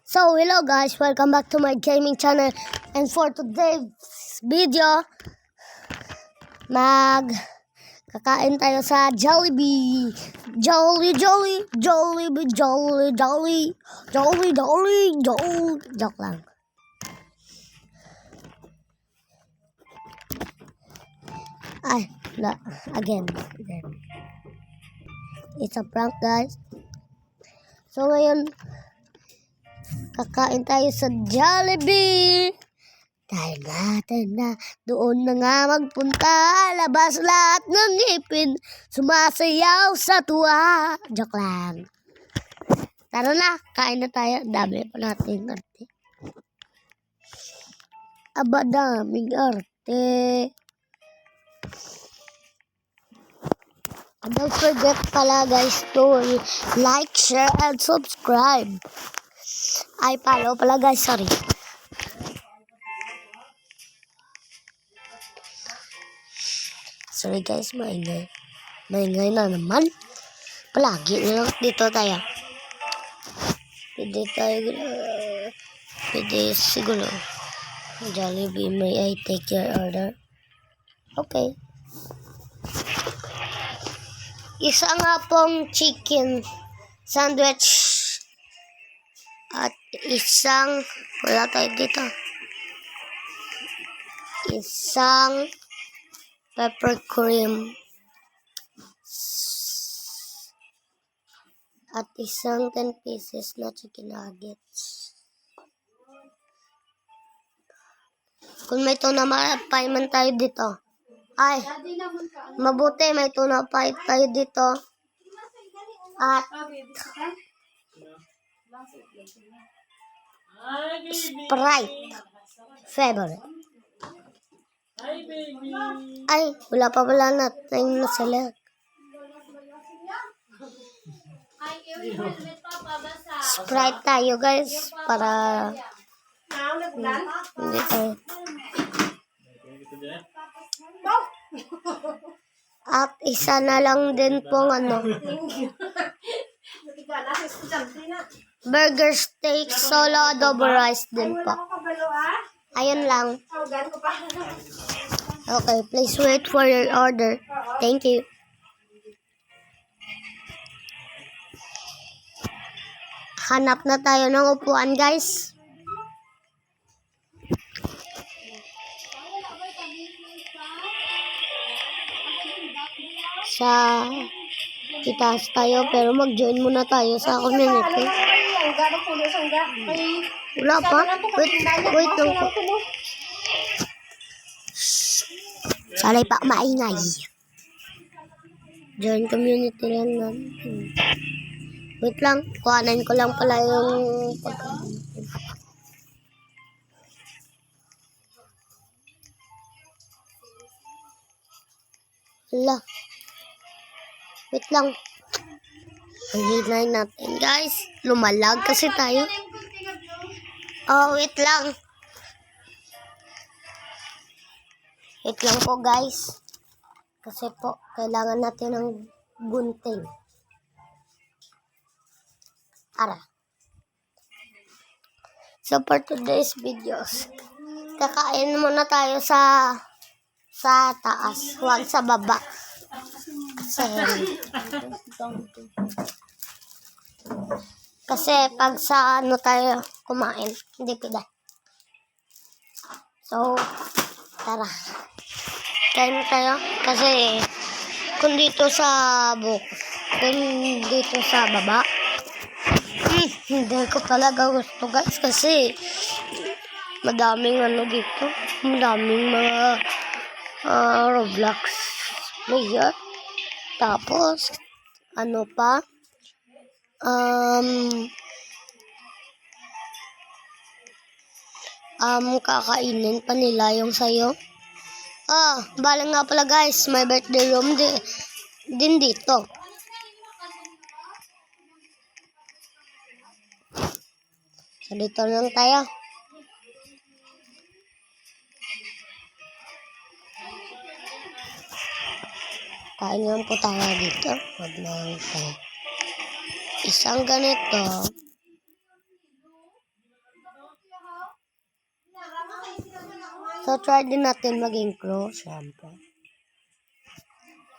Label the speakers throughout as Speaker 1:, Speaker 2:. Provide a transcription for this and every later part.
Speaker 1: So, hello guys, welcome back to my gaming channel. And for today's video, kakain tayo sa Jollibee. Jollibee. Joke lang. Ay, again. It's a prank, guys. So, ngayon, kakain tayo sa Jollibee. Dahil natin na doon na nga magpunta. Labas lahat ng ngipin. Sumasayaw sa tuwa. Joke lang. Tara na, kain na tayo. Dami pa natin arte. Aba, daming arte. And don't forget pala guys to like, share, and subscribe. Ay, follow pala guys, sorry. Sorry guys, maingay. Maingay na naman. Palagi na lang dito tayo. Pwede siguro. Jollibee, may I take your order? Okay. Isa nga pong chicken sandwich at isang, wala tayo dito, isang pepper cream at isang 10 pieces na chicken nuggets. Kung may tuna pie man tayo dito, ay, mabuti may tuna pie tayo dito. At Sprite favorite. Ay, wala pa pala natin na sila. Sprite tayo guys para hindi tayo. At isa na lang din pong burger steak solo adobo rice din po. Ayun lang. Okay, please wait for your order. Thank you. Hanap na tayo ng upuan guys. Sa itaas tayo pero mag-join muna tayo sa community. Wala pa? Wait lang po. Salay pa maingay. Join community lang natin. Wait lang, kuhanan ko lang pala yung pagkain. Hala. Wait lang. Ang hinay natin, guys. Lumalag kasi tayo. Oh, wait lang. Wait lang po, guys. Kasi po, kailangan natin ng gunting. Ara. So, for today's videos, kakain muna tayo sa taas. Huwag sa baba. Kasi pag sa tayo kumain, hindi pwede. So, tara. Kain tayo. Kasi kung dito sa baba, hindi ko talaga gusto guys. Kasi madaming dito. Madaming mga Roblox player. Tapos, kakainin pa nila yung sayo. Bala nga pala guys, may birthday room din dito. So, dito lang tayo. Kain lang po tayo dito. Huwag na tayo. Isang ganito. So, try din natin maging crew, syempre.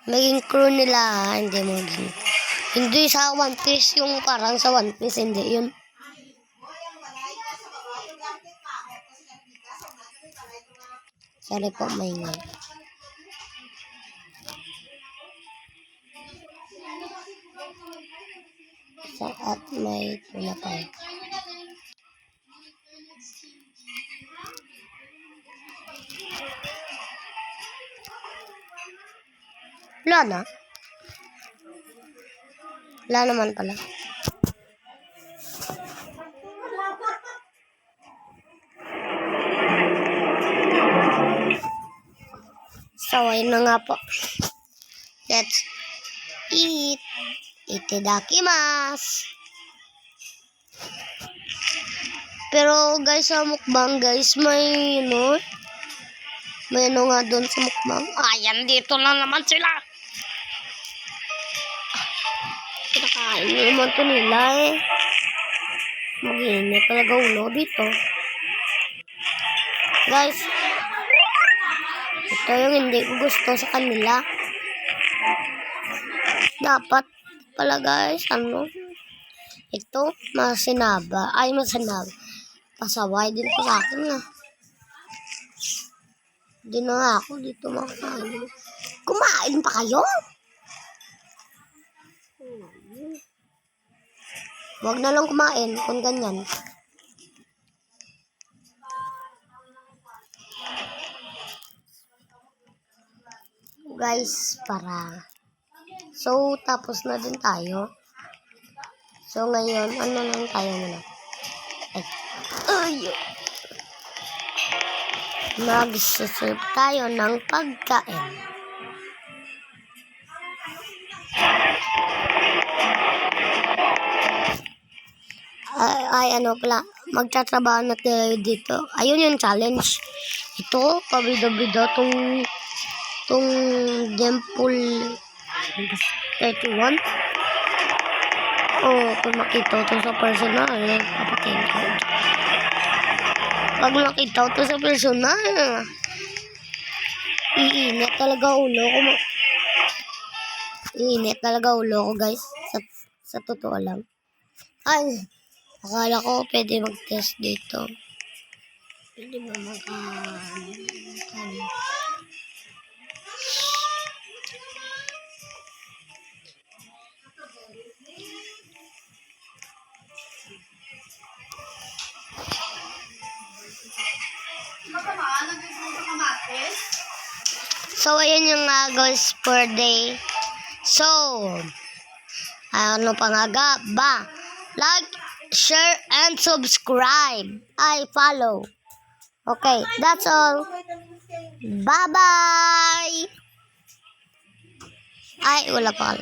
Speaker 1: Maging crew nila, hindi maging. Hindi sa One Piece, yung parang sa One Piece, hindi yun. Sorry po, maingay. At may pinapay. Wala na. Wala naman pala. So, ayun na nga po. Let's eat. Itadakimasu. Pero guys, sa mukbang guys, may ano nga doon sa mukbang. Ayan, dito na naman sila. Kinakain naman to nila eh. Mag-iinit talaga ulo dito. Guys, ito yung hindi ko gusto sa kanila. Dapat pala guys, ito, masinaba. Ay, masinaba. Pasaway din po sa akin na. Hindi na nga ako dito makakain. Kumain pa kayo? Huwag na lang kumain kung ganyan. Guys, So, tapos na din tayo. So, ngayon, ano lang tayo muna? Mag-serve tayo ng pagkain. Ano pala, magtatrabaho na tayo dito. Ayun yung challenge. Ito, pabida-bida tong Dimple 31. Oh, kung makita ito sa personal, papatin ko. Pag makita ito sa personal, iinit talaga ulo ko. Iinit talaga ulo ko, guys. Sa totoo lang. Ay, akala ko pwede mag-test dito. Pwede ba So, ayun yung guys per day. So, ano pa nga ba? Like, share, and subscribe. I follow. Okay, that's all. Bye-bye! Ay, wala pa.